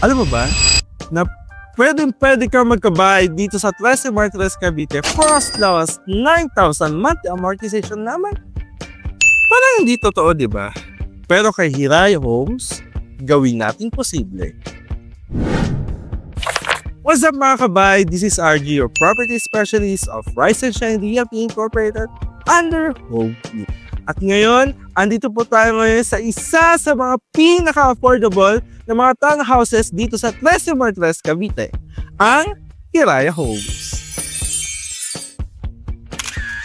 Alam mo ba, na pwede ka magkabahay dito sa Trece Martires Cavite for as low as 9,000 monthly amortization naman. Parang hindi totoo, di ba? Pero kay Hiraya Homes, gawin natin posible. What's up mga kabay? This is RG, your property specialist of Rise and Shine DFP Incorporated under Home Group. At ngayon, andito po tayo ngayon sa isa sa mga pinaka-affordable na mga townhouses dito sa Trece Martires Cavite, ang Hiraya Homes.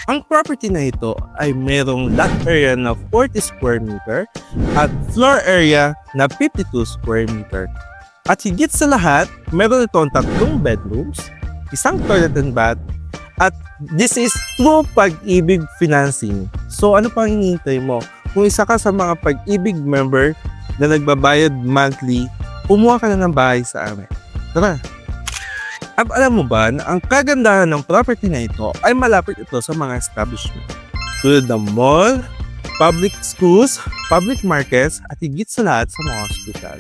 Ang property na ito ay merong lot area na 40 square meter at floor area na 52 square meter. At higit sa lahat, meron itong 3 bedrooms, isang toilet and bath, at this is through Pag-ibig Financing. So ano pang hinihintay mo? Kung isa ka sa mga Pag-ibig member na nagbabayad monthly, kumuha ka na ng bahay sa amin. Tara! At alam mo ba na ang kagandahan ng property na ito ay malapit ito sa mga establishment tulad ng mall, public schools, public markets, at higit sa lahat sa mga hospital.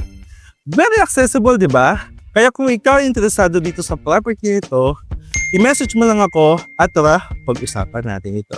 Very accessible, di ba? Kaya kung ikaw ay interesado dito sa property nito, i-message mo lang ako at tara, pag-usapan natin ito.